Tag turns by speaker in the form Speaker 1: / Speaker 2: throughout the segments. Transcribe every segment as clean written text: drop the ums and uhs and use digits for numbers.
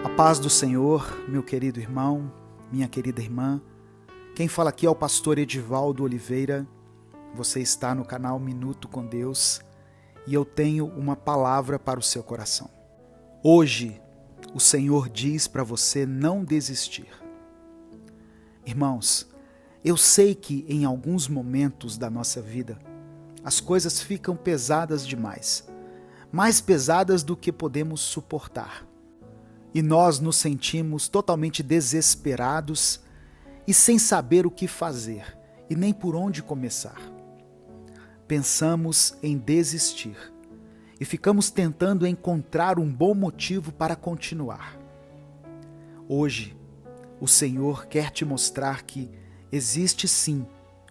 Speaker 1: A paz do Senhor, meu querido irmão, minha querida irmã. Quem fala aqui é o pastor Edivaldo Oliveira. Você está no canal Minuto com Deus e eu tenho uma palavra para o seu coração. Hoje, o Senhor diz para você não desistir. Irmãos, eu sei que em alguns momentos da nossa vida, as coisas ficam pesadas demais, mais pesadas do que podemos suportar. E nós nos sentimos totalmente desesperados e sem saber o que fazer e nem por onde começar. Pensamos em desistir e ficamos tentando encontrar um bom motivo para continuar. Hoje, o Senhor quer te mostrar que existe sim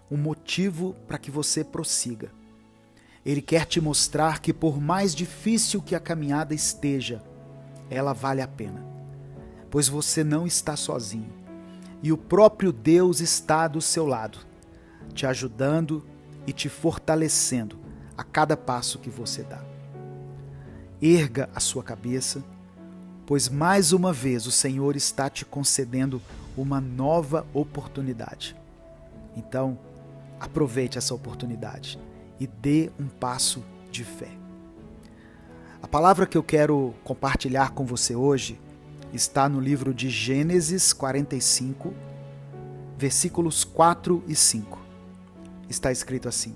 Speaker 1: um motivo para que você prossiga. Ele quer te mostrar que por mais difícil que a caminhada esteja, ela vale a pena, pois você não está sozinho e o próprio Deus está do seu lado, te ajudando e te fortalecendo a cada passo que você dá. Erga a sua cabeça, pois mais uma vez o Senhor está te concedendo uma nova oportunidade. Então, aproveite essa oportunidade e dê um passo de fé. A palavra que eu quero compartilhar com você hoje está no livro de Gênesis 45, versículos 4 e 5. Está escrito assim: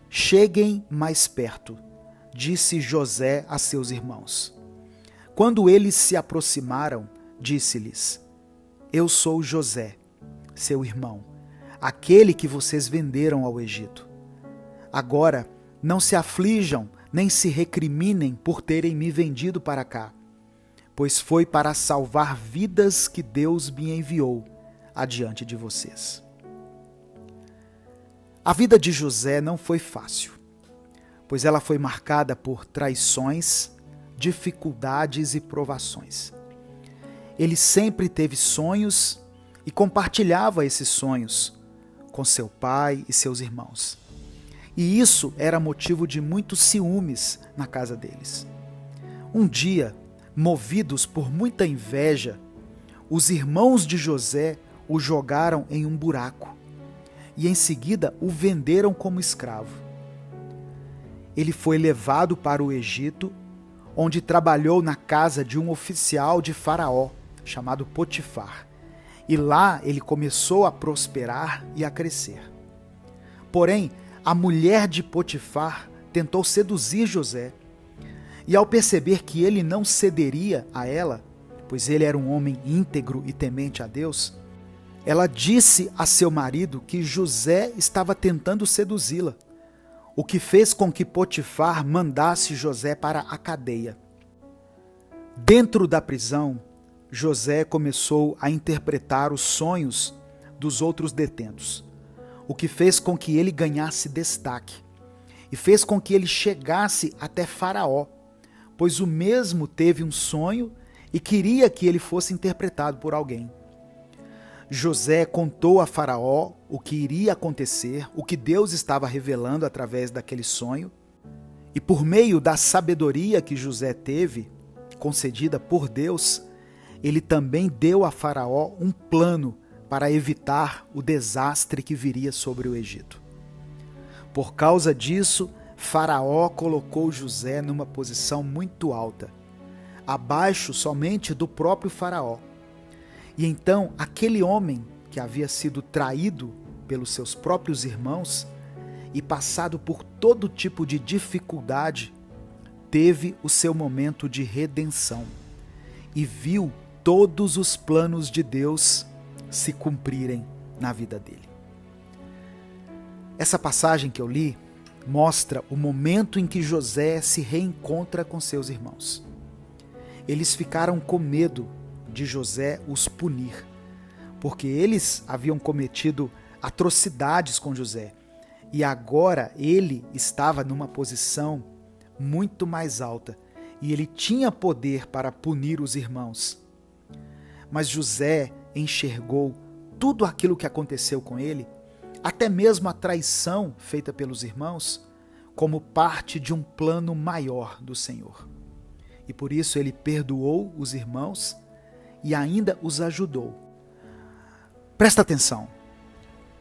Speaker 1: Cheguem mais perto, disse José a seus irmãos. Quando eles se aproximaram, disse-lhes: Eu sou José, seu irmão, aquele que vocês venderam ao Egito. Agora, não se aflijam nem se recriminem por terem me vendido para cá, pois foi para salvar vidas que Deus me enviou adiante de vocês. A vida de José não foi fácil, pois ela foi marcada por traições, dificuldades e provações. Ele sempre teve sonhos e compartilhava esses sonhos com seu pai e seus irmãos. E isso era motivo de muitos ciúmes na casa deles. Um dia, movidos por muita inveja, os irmãos de José o jogaram em um buraco e em seguida o venderam como escravo. Ele foi levado para o Egito, onde trabalhou na casa de um oficial de Faraó, chamado Potifar, e lá ele começou a prosperar e a crescer. Porém, a mulher de Potifar tentou seduzir José, e ao perceber que ele não cederia a ela, pois ele era um homem íntegro e temente a Deus, ela disse a seu marido que José estava tentando seduzi-la, o que fez com que Potifar mandasse José para a cadeia. Dentro da prisão, José começou a interpretar os sonhos dos outros detentos, o que fez com que ele ganhasse destaque e fez com que ele chegasse até Faraó, pois o mesmo teve um sonho e queria que ele fosse interpretado por alguém. José contou a Faraó o que iria acontecer, o que Deus estava revelando através daquele sonho, e por meio da sabedoria que José teve, concedida por Deus, ele também deu a Faraó um plano para evitar o desastre que viria sobre o Egito. Por causa disso, Faraó colocou José numa posição muito alta, abaixo somente do próprio Faraó. E então, aquele homem que havia sido traído pelos seus próprios irmãos e passado por todo tipo de dificuldade, teve o seu momento de redenção e viu todos os planos de Deus se cumprirem na vida dele. Essa passagem que eu li mostra o momento em que José se reencontra com seus irmãos. Eles ficaram com medo de José os punir, porque eles haviam cometido atrocidades com José, e agora ele estava numa posição muito mais alta, e ele tinha poder para punir os irmãos. Mas José enxergou tudo aquilo que aconteceu com ele, até mesmo a traição feita pelos irmãos, como parte de um plano maior do Senhor. e por isso ele perdoou os irmãos e ainda os ajudou. Presta atenção,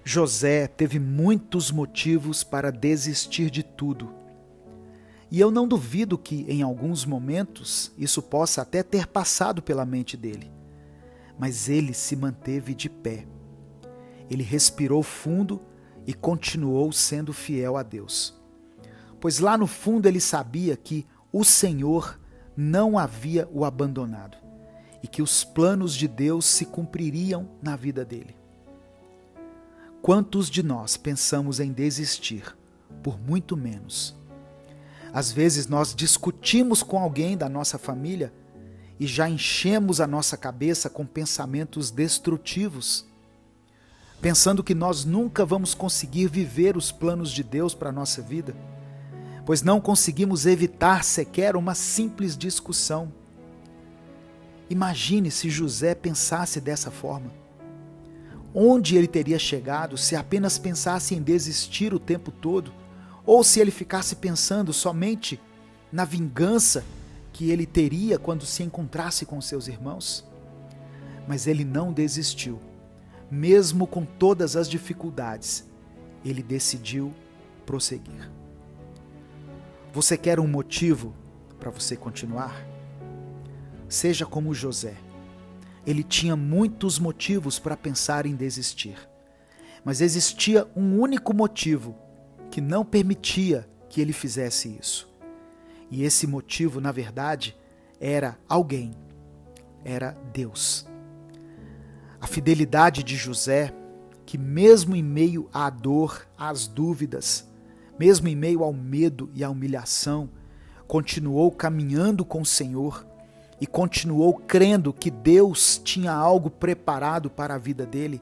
Speaker 1: José teve muitos motivos para desistir de tudo. E eu não duvido que, em alguns momentos, isso possa até ter passado pela mente dele. Mas ele se manteve de pé. Ele respirou fundo e continuou sendo fiel a Deus. Pois lá no fundo ele sabia que o Senhor não havia o abandonado e que os planos de Deus se cumpririam na vida dele. Quantos de nós pensamos em desistir por muito menos? Às vezes nós discutimos com alguém da nossa família e já enchemos a nossa cabeça com pensamentos destrutivos, pensando que nós nunca vamos conseguir viver os planos de Deus para a nossa vida, pois não conseguimos evitar sequer uma simples discussão. Imagine se José pensasse dessa forma. Onde ele teria chegado se apenas pensasse em desistir o tempo todo, ou se ele ficasse pensando somente na vingança que ele teria quando se encontrasse com seus irmãos? Mas ele não desistiu. Mesmo com todas as dificuldades, ele decidiu prosseguir. Você quer um motivo para você continuar? Seja como José. Ele tinha muitos motivos para pensar em desistir. Mas existia um único motivo que não permitia que ele fizesse isso. E esse motivo, na verdade, era alguém. Era Deus. A fidelidade de José, que mesmo em meio à dor, às dúvidas, mesmo em meio ao medo e à humilhação, continuou caminhando com o Senhor e continuou crendo que Deus tinha algo preparado para a vida dele,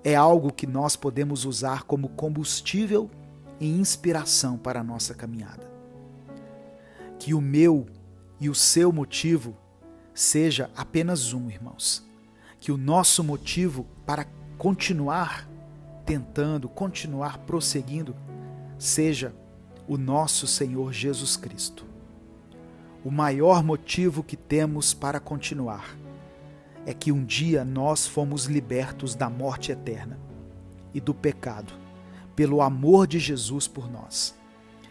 Speaker 1: é algo que nós podemos usar como combustível e inspiração para a nossa caminhada. Que o meu e o seu motivo seja apenas um, irmãos. Que o nosso motivo para continuar tentando, continuar prosseguindo, seja o nosso Senhor Jesus Cristo. O maior motivo que temos para continuar é que um dia nós fomos libertos da morte eterna e do pecado, pelo amor de Jesus por nós,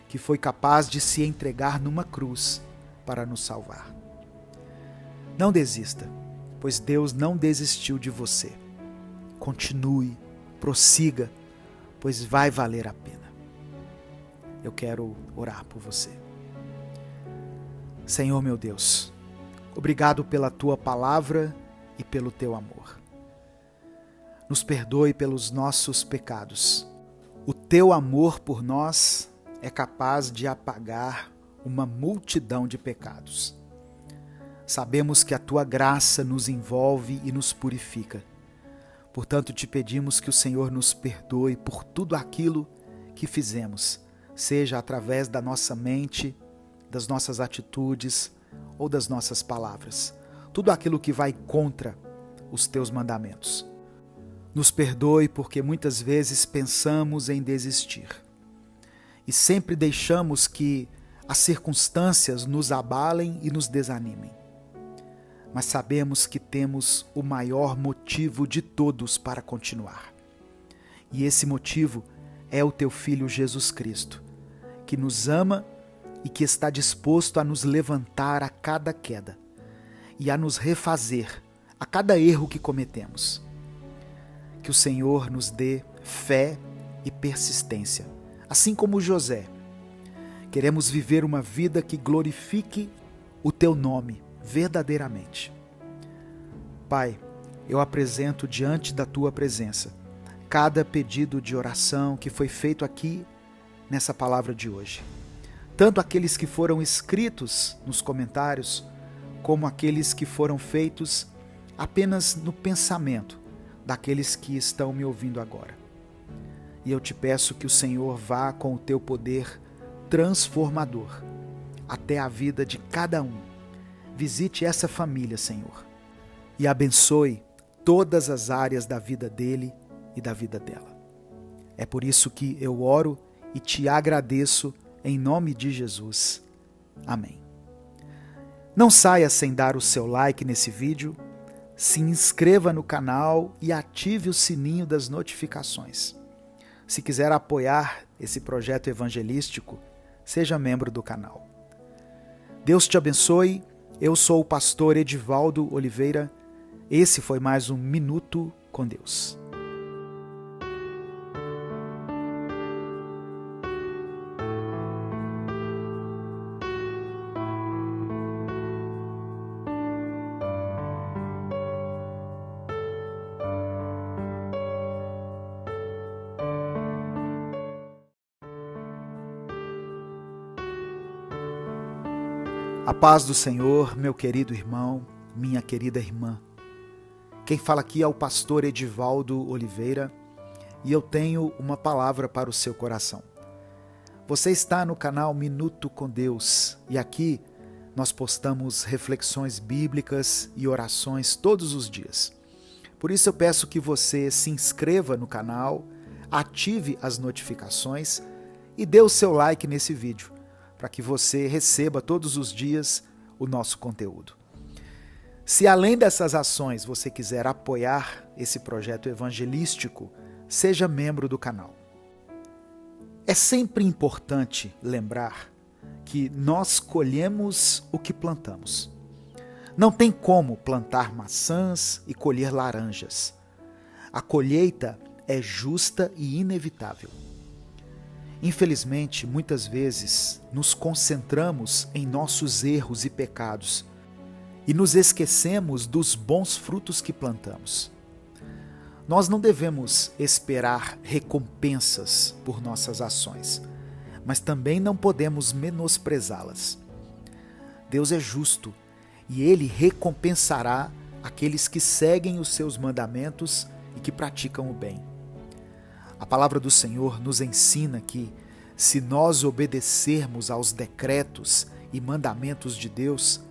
Speaker 1: que foi capaz de se entregar numa cruz para nos salvar. Não desista, pois Deus não desistiu de você. Continue, prossiga, pois vai valer a pena. Eu quero orar por você. Senhor meu Deus, obrigado pela Tua palavra e pelo Teu amor. Nos perdoe pelos nossos pecados. O Teu amor por nós é capaz de apagar uma multidão de pecados. Sabemos que a Tua graça nos envolve e nos purifica. Portanto, te pedimos que o Senhor nos perdoe por tudo aquilo que fizemos, seja através da nossa mente, das nossas atitudes ou das nossas palavras. Tudo aquilo que vai contra os Teus mandamentos. Nos perdoe porque muitas vezes pensamos em desistir. E sempre deixamos que as circunstâncias nos abalem e nos desanimem. Mas sabemos que temos o maior motivo de todos para continuar. E esse motivo é o Teu Filho Jesus Cristo, que nos ama e que está disposto a nos levantar a cada queda e a nos refazer a cada erro que cometemos. Que o Senhor nos dê fé e persistência, assim como José. Queremos viver uma vida que glorifique o Teu nome verdadeiramente. Pai, eu apresento diante da Tua presença cada pedido de oração que foi feito aqui nessa palavra de hoje. Tanto aqueles que foram escritos nos comentários, como aqueles que foram feitos apenas no pensamento daqueles que estão me ouvindo agora. E eu te peço que o Senhor vá com o Teu poder transformador até a vida de cada um. Visite essa família, Senhor, e abençoe todas as áreas da vida dele e da vida dela. É por isso que eu oro e te agradeço em nome de Jesus. Amém. Não saia sem dar o seu like nesse vídeo, se inscreva no canal e ative o sininho das notificações. Se quiser apoiar esse projeto evangelístico, seja membro do canal. Deus te abençoe, eu sou o pastor Edivaldo Oliveira, esse foi mais um Minuto com Deus. A paz do Senhor, meu querido irmão, minha querida irmã. Quem fala aqui é o pastor Edivaldo Oliveira e eu tenho uma palavra para o seu coração. Você está no canal Minuto com Deus e aqui nós postamos reflexões bíblicas e orações todos os dias. Por isso eu peço que você se inscreva no canal, ative as notificações e dê o seu like nesse vídeo, para que você receba todos os dias o nosso conteúdo. Se além dessas ações você quiser apoiar esse projeto evangelístico, seja membro do canal. É sempre importante lembrar que nós colhemos o que plantamos. Não tem como plantar maçãs e colher laranjas. A colheita é justa e inevitável. Infelizmente, muitas vezes nos concentramos em nossos erros e pecados e nos esquecemos dos bons frutos que plantamos. Nós não devemos esperar recompensas por nossas ações, mas também não podemos menosprezá-las. Deus é justo e Ele recompensará aqueles que seguem os seus mandamentos e que praticam o bem. A palavra do Senhor nos ensina que, se nós obedecermos aos decretos e mandamentos de Deus,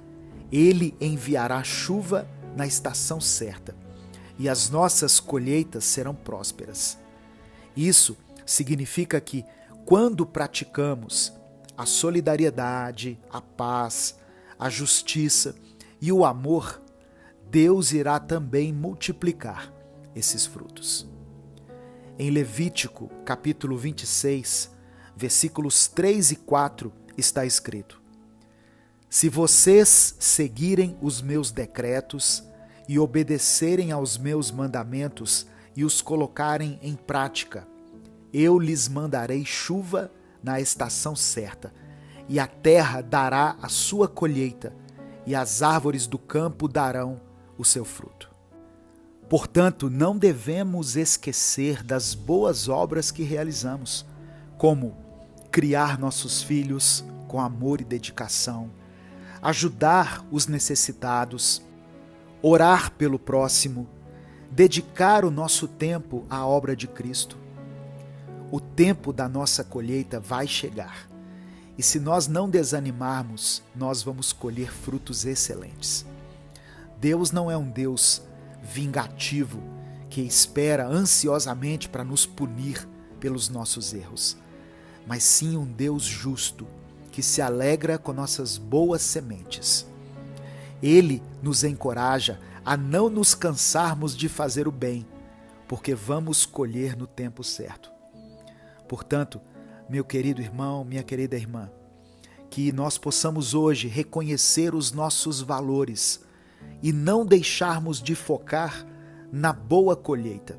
Speaker 1: Ele enviará chuva na estação certa e as nossas colheitas serão prósperas. Isso significa que, quando praticamos a solidariedade, a paz, a justiça e o amor, Deus irá também multiplicar esses frutos. Em Levítico, capítulo 26, versículos 3 e 4, está escrito: Se vocês seguirem os meus decretos e obedecerem aos meus mandamentos e os colocarem em prática, eu lhes mandarei chuva na estação certa, e a terra dará a sua colheita, e as árvores do campo darão o seu fruto. Portanto, não devemos esquecer das boas obras que realizamos, como criar nossos filhos com amor e dedicação, ajudar os necessitados, orar pelo próximo, dedicar o nosso tempo à obra de Cristo. O tempo da nossa colheita vai chegar, e se nós não desanimarmos, nós vamos colher frutos excelentes. Deus não é um Deus vingativo que espera ansiosamente para nos punir pelos nossos erros, mas sim um Deus justo que se alegra com nossas boas sementes. Ele nos encoraja a não nos cansarmos de fazer o bem, porque vamos colher no tempo certo. Portanto, meu querido irmão, minha querida irmã, que nós possamos hoje reconhecer os nossos valores e não deixarmos de focar na boa colheita.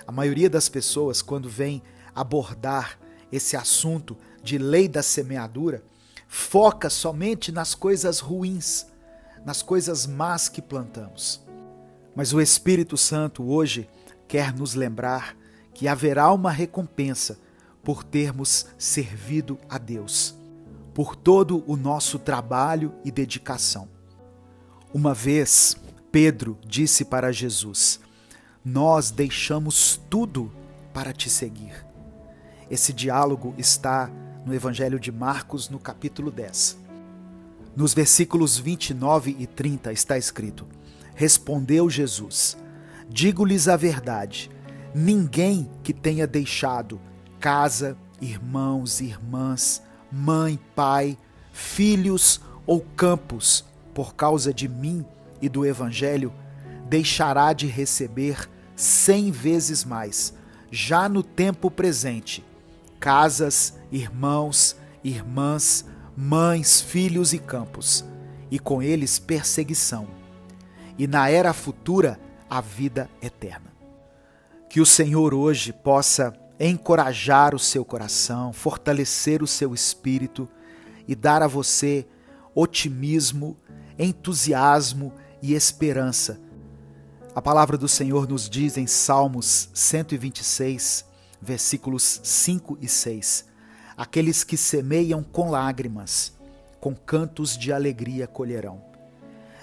Speaker 1: A maioria das pessoas, quando vem abordar esse assunto de lei da semeadura, foca somente nas coisas ruins, nas coisas más que plantamos. Mas o Espírito Santo hoje quer nos lembrar que haverá uma recompensa por termos servido a Deus, por todo o nosso trabalho e dedicação. Uma vez, Pedro disse para Jesus: nós deixamos tudo para te seguir. Esse diálogo está no Evangelho de Marcos, no capítulo 10. Nos versículos 29 e 30 está escrito: respondeu Jesus: digo-lhes a verdade, ninguém que tenha deixado casa, irmãos e irmãs, mãe, pai, filhos ou campos, por causa de mim e do Evangelho, deixará de receber 100 vezes mais, já no tempo presente, casas, irmãos, irmãs, mães, filhos e campos, e com eles perseguição, e na era futura a vida eterna. Que o Senhor hoje possa encorajar o seu coração, fortalecer o seu espírito e dar a você otimismo, entusiasmo e esperança. A palavra do Senhor nos diz em Salmos 126, versículos 5 e 6, aqueles que semeiam com lágrimas, com cantos de alegria colherão.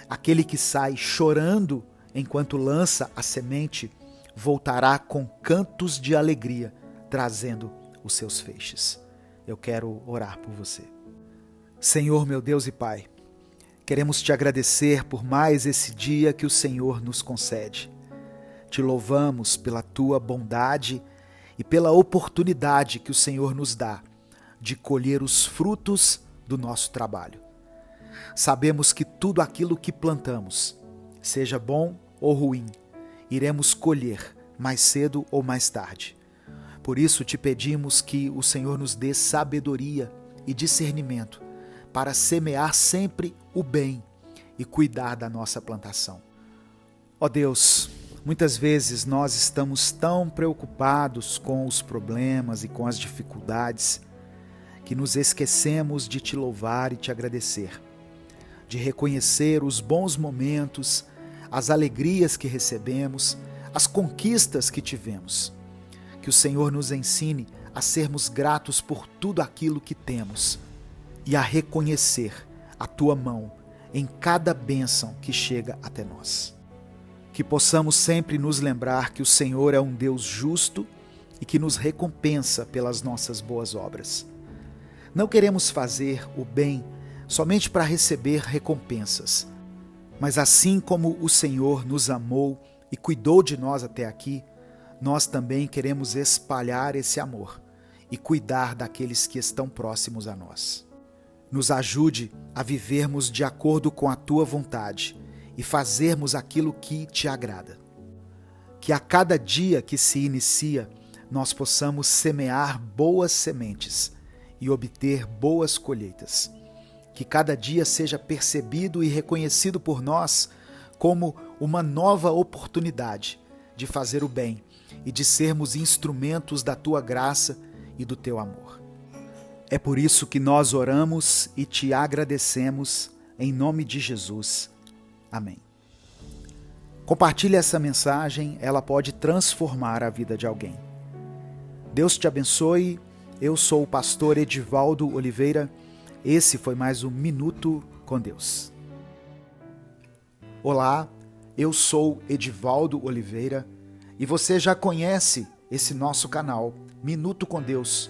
Speaker 1: Aquele que sai chorando enquanto lança a semente, voltará com cantos de alegria, trazendo os seus feixes. Eu quero orar por você. Senhor, meu Deus e Pai, queremos te agradecer por mais esse dia que o Senhor nos concede. Te louvamos pela tua bondade e pela oportunidade que o Senhor nos dá de colher os frutos do nosso trabalho. Sabemos que tudo aquilo que plantamos, seja bom ou ruim, iremos colher mais cedo ou mais tarde. Por isso te pedimos que o Senhor nos dê sabedoria e discernimento para semear sempre o bem e cuidar da nossa plantação. Ó Deus, muitas vezes nós estamos tão preocupados com os problemas e com as dificuldades que nos esquecemos de te louvar e te agradecer, de reconhecer os bons momentos, as alegrias que recebemos, as conquistas que tivemos. Que o Senhor nos ensine a sermos gratos por tudo aquilo que temos e a reconhecer a tua mão em cada bênção que chega até nós. Que possamos sempre nos lembrar que o Senhor é um Deus justo e que nos recompensa pelas nossas boas obras. Não queremos fazer o bem somente para receber recompensas, mas assim como o Senhor nos amou e cuidou de nós até aqui, nós também queremos espalhar esse amor e cuidar daqueles que estão próximos a nós. Nos ajude a vivermos de acordo com a tua vontade e fazermos aquilo que te agrada. Que a cada dia que se inicia, nós possamos semear boas sementes e obter boas colheitas. Que cada dia seja percebido e reconhecido por nós como uma nova oportunidade de fazer o bem e de sermos instrumentos da tua graça e do teu amor. É por isso que nós oramos e te agradecemos em nome de Jesus. Amém. Compartilhe essa mensagem, ela pode transformar a vida de alguém. Deus te abençoe. Eu sou o pastor Edivaldo Oliveira. Esse foi mais um Minuto com Deus. Olá, eu sou Edivaldo Oliveira e você já conhece esse nosso canal, Minuto com Deus,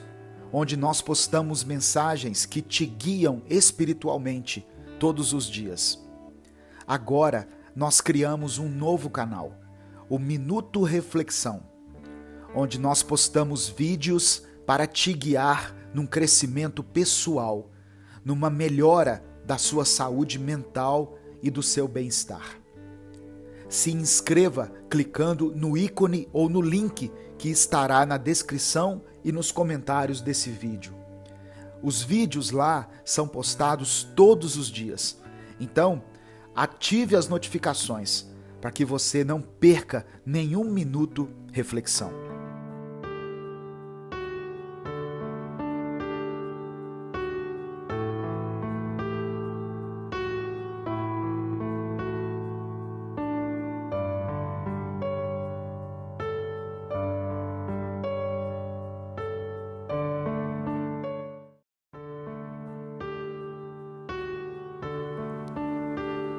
Speaker 1: onde nós postamos mensagens que te guiam espiritualmente todos os dias. Agora, nós criamos um novo canal, o Minuto Reflexão, onde nós postamos vídeos para te guiar num crescimento pessoal, numa melhora da sua saúde mental e do seu bem-estar. Se inscreva clicando no ícone ou no link que estará na descrição e nos comentários desse vídeo. Os vídeos lá são postados todos os dias, então ative as notificações para que você não perca nenhum minuto reflexão.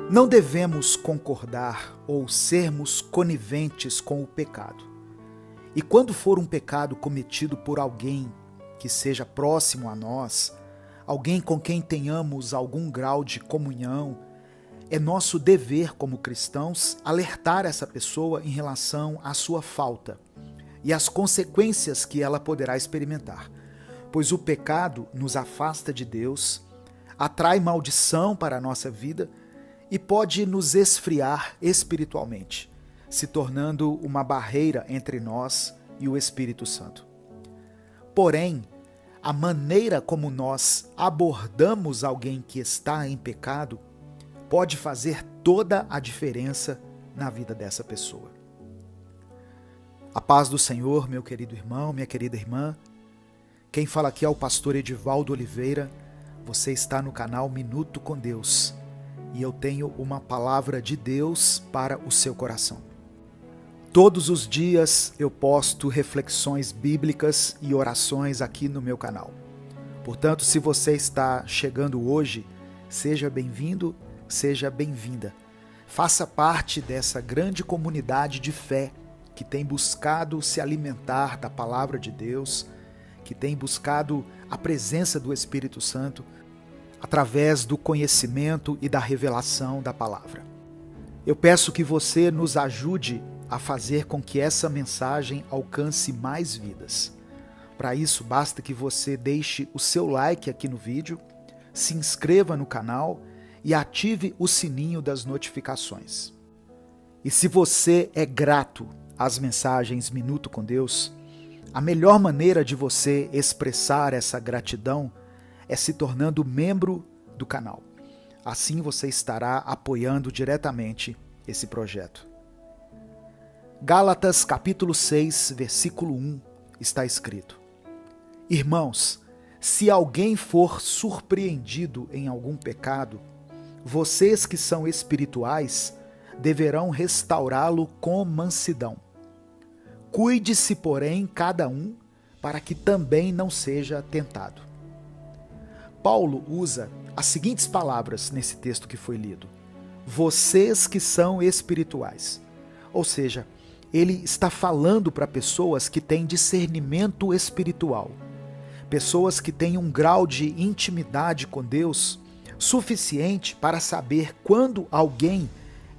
Speaker 1: Não devemos concordar ou sermos coniventes com o pecado. E quando for um pecado cometido por alguém que seja próximo a nós, alguém com quem tenhamos algum grau de comunhão, é nosso dever como cristãos alertar essa pessoa em relação à sua falta e às consequências que ela poderá experimentar, pois o pecado nos afasta de Deus, atrai maldição para a nossa vida e pode nos esfriar espiritualmente, se tornando uma barreira entre nós e o Espírito Santo. Porém, a maneira como nós abordamos alguém que está em pecado pode fazer toda a diferença na vida dessa pessoa. A paz do Senhor, meu querido irmão, minha querida irmã. Quem fala aqui é o pastor Edivaldo Oliveira. Você está no canal Minuto com Deus e eu tenho uma palavra de Deus para o seu coração. Todos os dias eu posto reflexões bíblicas e orações aqui no meu canal. Portanto, se você está chegando hoje, seja bem-vindo, seja bem-vinda. Faça parte dessa grande comunidade de fé que tem buscado se alimentar da palavra de Deus, que tem buscado a presença do Espírito Santo através do conhecimento e da revelação da palavra. Eu peço que você nos ajude a fazer com que essa mensagem alcance mais vidas. Para isso, basta que você deixe o seu like aqui no vídeo, se inscreva no canal e ative o sininho das notificações. E se você é grato às mensagens Minuto com Deus, a melhor maneira de você expressar essa gratidão é se tornando membro do canal. Assim você estará apoiando diretamente esse projeto. Gálatas capítulo 6, versículo 1, está escrito: Irmãos, se alguém for surpreendido em algum pecado, vocês que são espirituais deverão restaurá-lo com mansidão. Cuide-se, porém, cada um, para que também não seja tentado. Paulo usa as seguintes palavras nesse texto que foi lido: vocês que são espirituais. Ou seja, ele está falando para pessoas que têm discernimento espiritual, pessoas que têm um grau de intimidade com Deus suficiente para saber quando alguém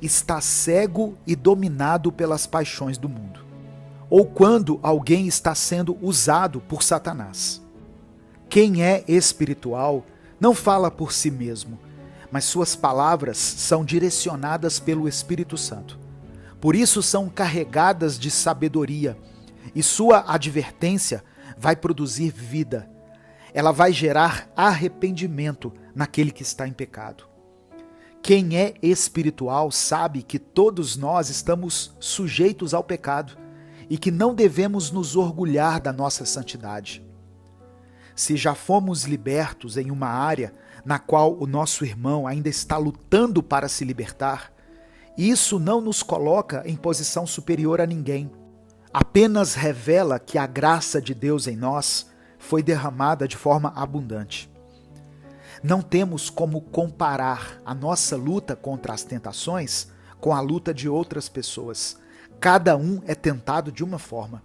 Speaker 1: está cego e dominado pelas paixões do mundo, ou quando alguém está sendo usado por Satanás. Quem é espiritual não fala por si mesmo, mas suas palavras são direcionadas pelo Espírito Santo. Por isso são carregadas de sabedoria, e sua advertência vai produzir vida. Ela vai gerar arrependimento naquele que está em pecado. Quem é espiritual sabe que todos nós estamos sujeitos ao pecado e que não devemos nos orgulhar da nossa santidade. Se já fomos libertos em uma área na qual o nosso irmão ainda está lutando para se libertar, isso não nos coloca em posição superior a ninguém. Apenas revela que a graça de Deus em nós foi derramada de forma abundante. Não temos como comparar a nossa luta contra as tentações com a luta de outras pessoas. Cada um é tentado de uma forma.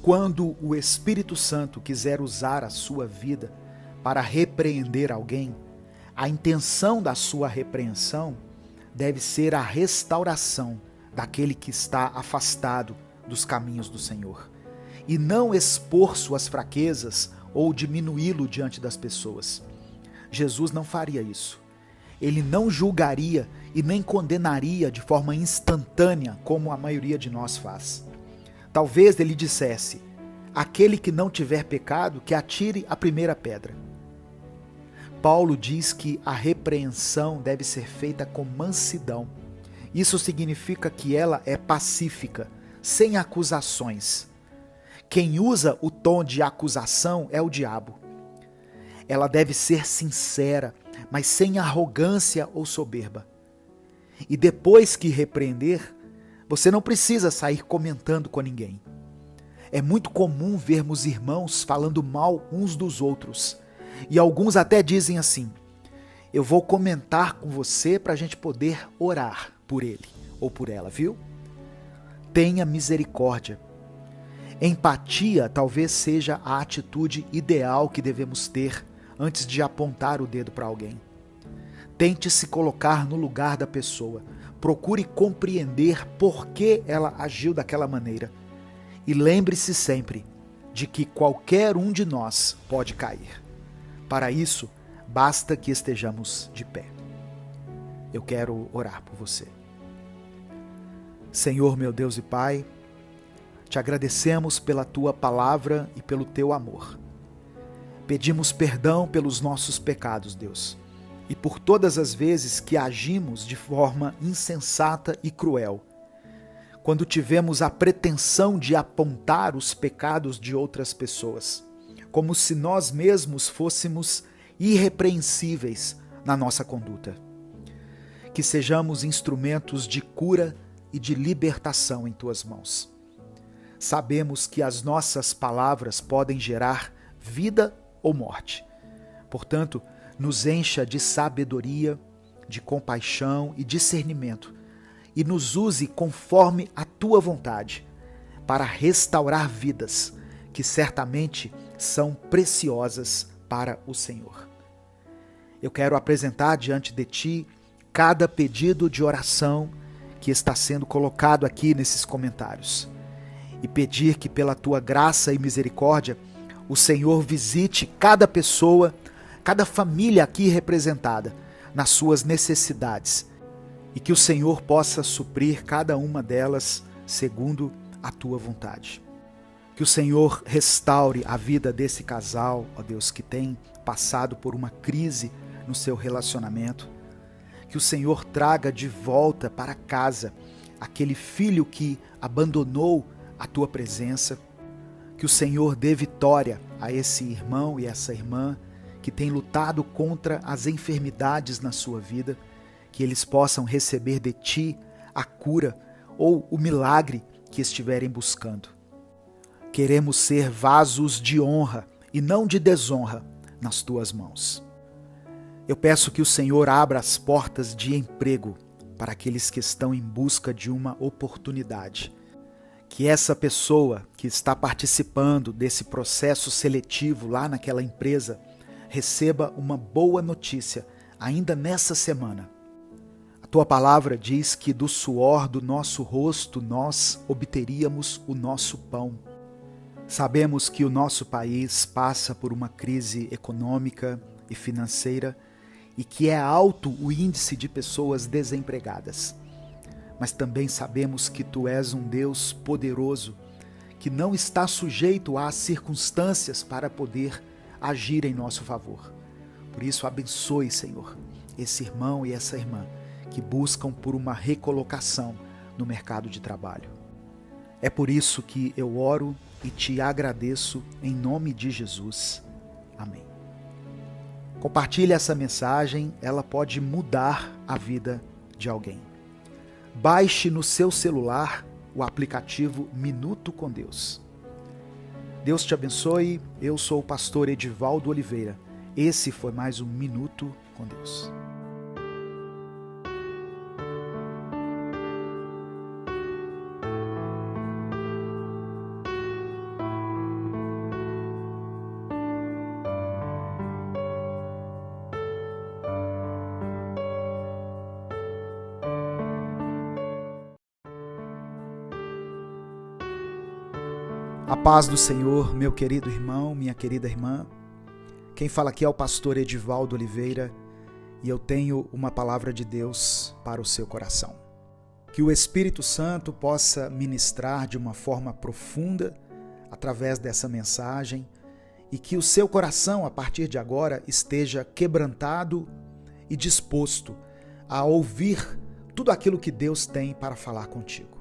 Speaker 1: Quando o Espírito Santo quiser usar a sua vida para repreender alguém, a intenção da sua repreensão deve ser a restauração daquele que está afastado dos caminhos do Senhor, e não expor suas fraquezas ou diminuí-lo diante das pessoas. Jesus não faria isso. Ele não julgaria e nem condenaria de forma instantânea, como a maioria de nós faz. Talvez ele dissesse: aquele que não tiver pecado, que atire a primeira pedra. Paulo diz que a repreensão deve ser feita com mansidão. Isso significa que ela é pacífica, sem acusações. Quem usa o tom de acusação é o diabo. Ela deve ser sincera, mas sem arrogância ou soberba. E depois que repreender, você não precisa sair comentando com ninguém. É muito comum vermos irmãos falando mal uns dos outros. E alguns até dizem assim: eu vou comentar com você para a gente poder orar por ele ou por ela, viu? Tenha misericórdia. Empatia talvez seja a atitude ideal que devemos ter antes de apontar o dedo para alguém. Tente se colocar no lugar da pessoa. Procure compreender por que ela agiu daquela maneira. E lembre-se sempre de que qualquer um de nós pode cair. Para isso, basta que estejamos de pé. eu quero orar por você. Senhor, meu Deus e Pai, te agradecemos pela tua palavra e pelo teu amor. Pedimos perdão pelos nossos pecados, Deus, e por todas as vezes que agimos de forma insensata e cruel, quando tivemos a pretensão de apontar os pecados de outras pessoas, como se nós mesmos fôssemos irrepreensíveis na nossa conduta. Que sejamos instrumentos de cura e de libertação em tuas mãos. Sabemos que as nossas palavras podem gerar vida ou morte. Portanto, nos encha de sabedoria, de compaixão e discernimento e nos use conforme a tua vontade para restaurar vidas que certamente são preciosas para o Senhor. Eu quero apresentar diante de ti cada pedido de oração que está sendo colocado aqui nesses comentários e pedir que pela tua graça e misericórdia o Senhor visite cada pessoa, cada família aqui representada nas suas necessidades e que o Senhor possa suprir cada uma delas segundo a tua vontade. Que o Senhor restaure a vida desse casal, ó Deus, que tem passado por uma crise no seu relacionamento. Que o Senhor traga de volta para casa aquele filho que abandonou a tua presença. Que o Senhor dê vitória a esse irmão e essa irmã que tem lutado contra as enfermidades na sua vida. Que eles possam receber de ti a cura ou o milagre que estiverem buscando. Queremos ser vasos de honra e não de desonra nas tuas mãos. Eu peço que o Senhor abra as portas de emprego para aqueles que estão em busca de uma oportunidade. Que essa pessoa que está participando desse processo seletivo lá naquela empresa receba uma boa notícia ainda nessa semana. A tua palavra diz que do suor do nosso rosto nós obteríamos o nosso pão. Sabemos que o nosso país passa por uma crise econômica e financeira e que é alto o índice de pessoas desempregadas. Mas também sabemos que tu és um Deus poderoso, que não está sujeito às circunstâncias para poder agir em nosso favor. Por isso, abençoe, Senhor, esse irmão e essa irmã que buscam por uma recolocação no mercado de trabalho. É por isso que eu oro e te agradeço em nome de Jesus. Amém. Compartilhe essa mensagem, ela pode mudar a vida de alguém. Baixe no seu celular o aplicativo Minuto com Deus. Deus te abençoe, eu sou o pastor Edivaldo Oliveira. Esse foi mais um Minuto com Deus. A paz do Senhor, meu querido irmão, minha querida irmã. Quem fala aqui é o pastor Edivaldo Oliveira e eu tenho uma palavra de Deus para o seu coração. Que o Espírito Santo possa ministrar de uma forma profunda através dessa mensagem e que o seu coração, a partir de agora, esteja quebrantado e disposto a ouvir tudo aquilo que Deus tem para falar contigo.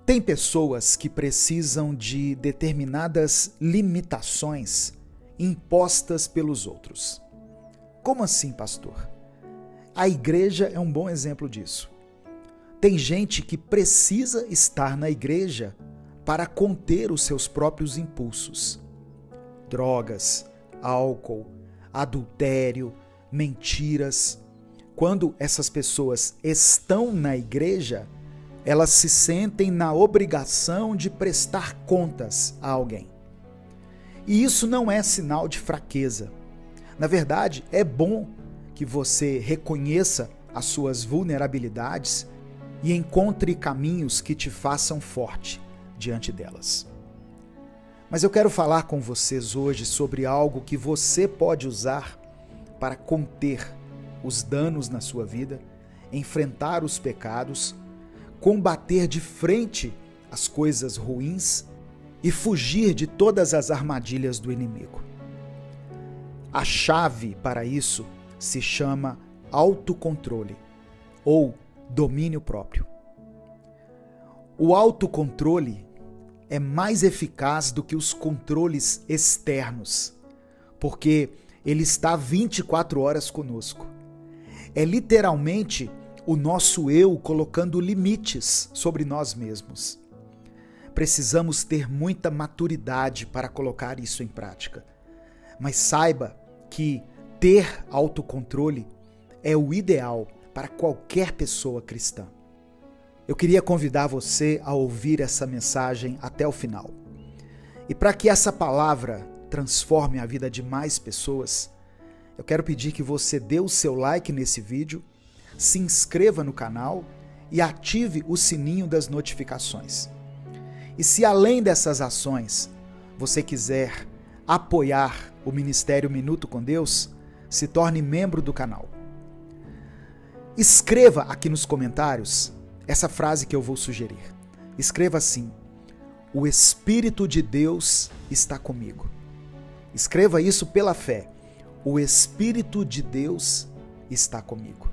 Speaker 1: Tem pessoas que precisam de determinadas limitações impostas pelos outros. Como assim, pastor? A igreja é um bom exemplo disso. Tem gente que precisa estar na igreja para conter os seus próprios impulsos. Drogas, álcool, adultério, mentiras. Quando essas pessoas estão na igreja, elas se sentem na obrigação de prestar contas a alguém. E isso não é sinal de fraqueza. Na verdade, é bom que você reconheça as suas vulnerabilidades e encontre caminhos que te façam forte diante delas. Mas eu quero falar com vocês hoje sobre algo que você pode usar para conter os danos na sua vida, enfrentar os pecados, combater de frente as coisas ruins e fugir de todas as armadilhas do inimigo. A chave para isso se chama autocontrole ou domínio próprio. O autocontrole é mais eficaz do que os controles externos, porque ele está 24 horas conosco. É literalmente o nosso eu colocando limites sobre nós mesmos. Precisamos ter muita maturidade para colocar isso em prática. Mas saiba que ter autocontrole é o ideal para qualquer pessoa cristã. Eu queria convidar você a ouvir essa mensagem até o final. E para que essa palavra transforme a vida de mais pessoas, eu quero pedir que você dê o seu like nesse vídeo, se inscreva no canal e ative o sininho das notificações. E se além dessas ações você quiser apoiar o Ministério Minuto com Deus, se torne membro do canal. Escreva aqui nos comentários essa frase que eu vou sugerir. Escreva assim: o Espírito de Deus está comigo. Escreva isso pela fé. O Espírito de Deus está comigo.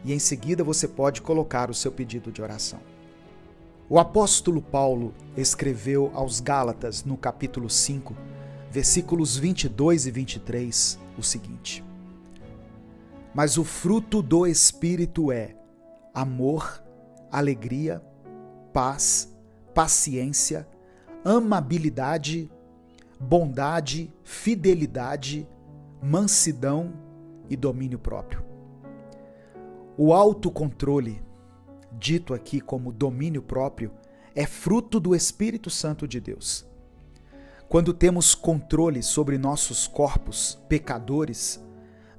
Speaker 1: E em seguida você pode colocar o seu pedido de oração. O apóstolo Paulo escreveu aos Gálatas, no capítulo 5, versículos 22 e 23, o seguinte: mas o fruto do Espírito é amor, alegria, paz, paciência, amabilidade, bondade, fidelidade, mansidão e domínio próprio. O autocontrole, dito aqui como domínio próprio, é fruto do Espírito Santo de Deus. Quando temos controle sobre nossos corpos pecadores,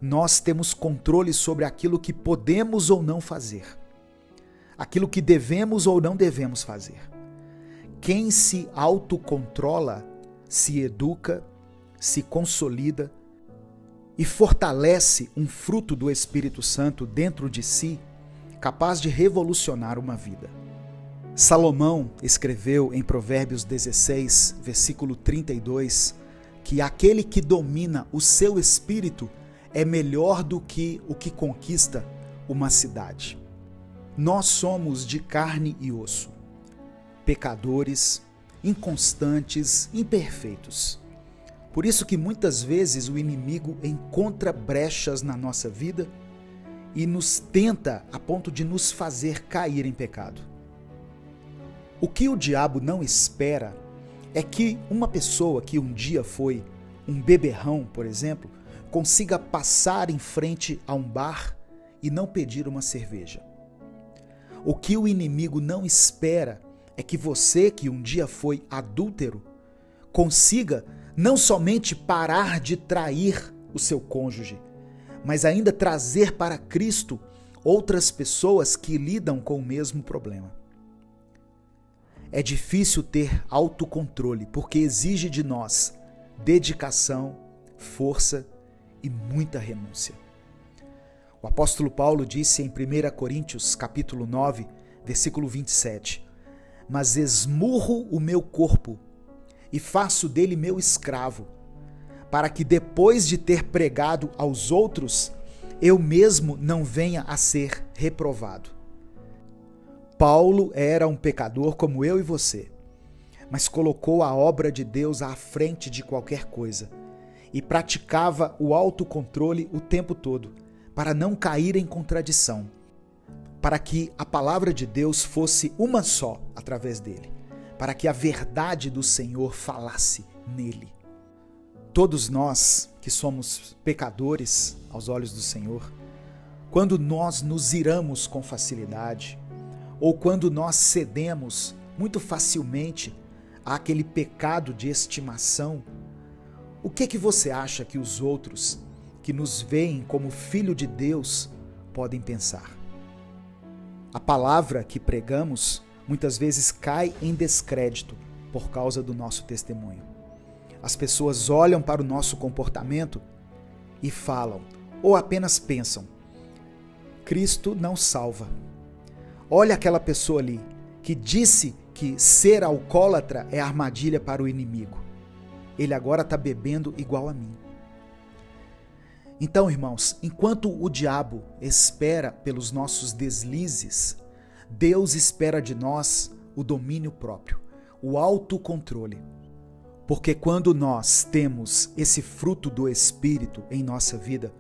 Speaker 1: nós temos controle sobre aquilo que podemos ou não fazer, aquilo que devemos ou não devemos fazer. Quem se autocontrola, se educa, se consolida e fortalece um fruto do Espírito Santo dentro de si, capaz de revolucionar uma vida. Salomão escreveu em Provérbios 16, versículo 32, que aquele que domina o seu espírito é melhor do que o que conquista uma cidade. Nós somos de carne e osso, pecadores, inconstantes, imperfeitos. Por isso que muitas vezes o inimigo encontra brechas na nossa vida e nos tenta a ponto de nos fazer cair em pecado. O que o diabo não espera é que uma pessoa que um dia foi um beberrão, por exemplo, consiga passar em frente a um bar e não pedir uma cerveja. O que o inimigo não espera é que você, que um dia foi adúltero, consiga não somente parar de trair o seu cônjuge, mas ainda trazer para Cristo outras pessoas que lidam com o mesmo problema. É difícil ter autocontrole, porque exige de nós dedicação, força e muita renúncia. O apóstolo Paulo disse em 1 Coríntios, capítulo 9, versículo 27, mas esmurro o meu corpo e faço dele meu escravo, para que depois de ter pregado aos outros, eu mesmo não venha a ser reprovado. Paulo era um pecador como eu e você, mas colocou a obra de Deus à frente de qualquer coisa e praticava o autocontrole o tempo todo, para não cair em contradição, para que a palavra de Deus fosse uma só através dele, para que a verdade do Senhor falasse nele. Todos nós que somos pecadores aos olhos do Senhor, quando nós nos iramos com facilidade, ou quando nós cedemos muito facilmente àquele pecado de estimação, o que você acha que os outros que nos veem como filho de Deus podem pensar? A palavra que pregamos muitas vezes cai em descrédito por causa do nosso testemunho. As pessoas olham para o nosso comportamento e falam, ou apenas pensam, Cristo não salva. Olha aquela pessoa ali que disse que ser alcoólatra é armadilha para o inimigo. Ele agora está bebendo igual a mim. Então, irmãos, enquanto o diabo espera pelos nossos deslizes, Deus espera de nós o domínio próprio, o autocontrole. Porque quando nós temos esse fruto do Espírito em nossa vida,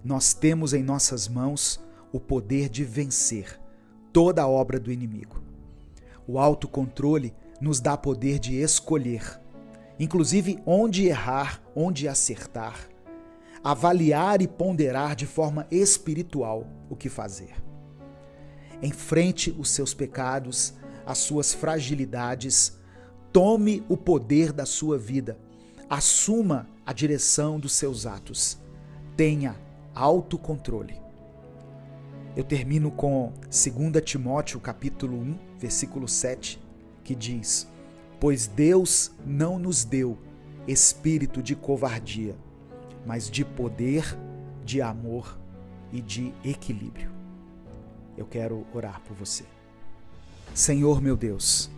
Speaker 1: nós temos em nossas mãos o poder de vencer toda a obra do inimigo. O autocontrole nos dá poder de escolher, inclusive onde errar, onde acertar, avaliar e ponderar de forma espiritual o que fazer. Enfrente os seus pecados, as suas fragilidades, tome o poder da sua vida, assuma a direção dos seus atos, tenha autocontrole. Eu termino com 2 Timóteo capítulo 1, versículo 7, que diz: pois Deus não nos deu espírito de covardia, mas de poder, de amor e de equilíbrio. Eu quero orar por você. Senhor meu Deus,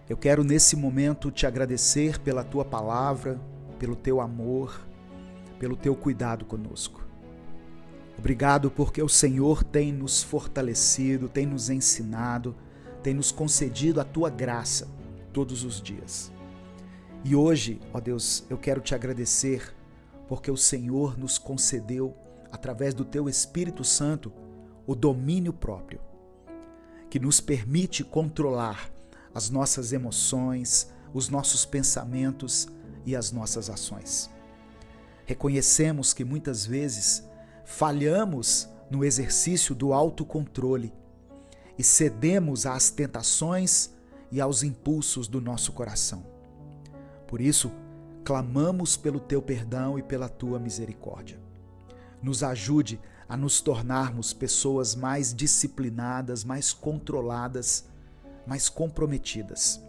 Speaker 1: eu quero nesse momento te agradecer pela tua palavra, pelo teu amor, pelo teu cuidado conosco. Obrigado porque o Senhor tem nos fortalecido, tem nos ensinado, tem nos concedido a tua graça todos os dias. E hoje, ó Deus, eu quero te agradecer porque o Senhor nos concedeu, através do teu Espírito Santo, o domínio próprio, que nos permite controlar as nossas emoções, os nossos pensamentos e as nossas ações. Reconhecemos que muitas vezes falhamos no exercício do autocontrole e cedemos às tentações e aos impulsos do nosso coração. Por isso, clamamos pelo teu perdão e pela tua misericórdia. Nos ajude a nos tornarmos pessoas mais disciplinadas, mais controladas, mais comprometidas.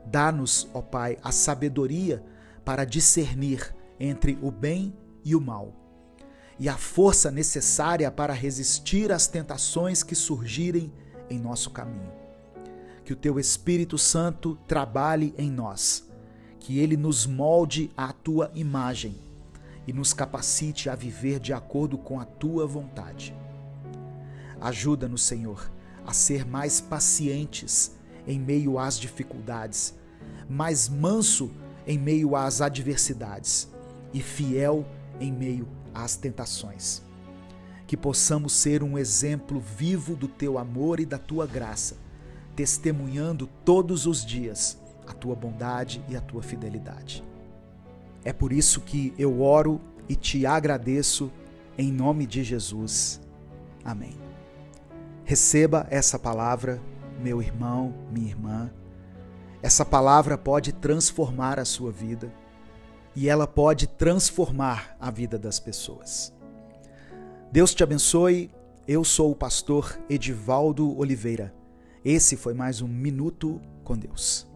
Speaker 1: Dá-nos, ó Pai, a sabedoria para discernir entre o bem e o mal, e a força necessária para resistir às tentações que surgirem em nosso caminho. Que o teu Espírito Santo trabalhe em nós, que ele nos molde à tua imagem e nos capacite a viver de acordo com a tua vontade. Ajuda-nos, Senhor, a ser mais pacientes em meio às dificuldades, mais manso em meio às adversidades e fiel em meio às tentações. Que possamos ser um exemplo vivo do teu amor e da tua graça, testemunhando todos os dias a tua bondade e a tua fidelidade. É por isso que eu oro e te agradeço em nome de Jesus. Amém. Receba essa palavra, meu irmão, minha irmã. Essa palavra pode transformar a sua vida e ela pode transformar a vida das pessoas. Deus te abençoe. Eu sou o pastor Edivaldo Oliveira. Esse foi mais um Minuto com Deus.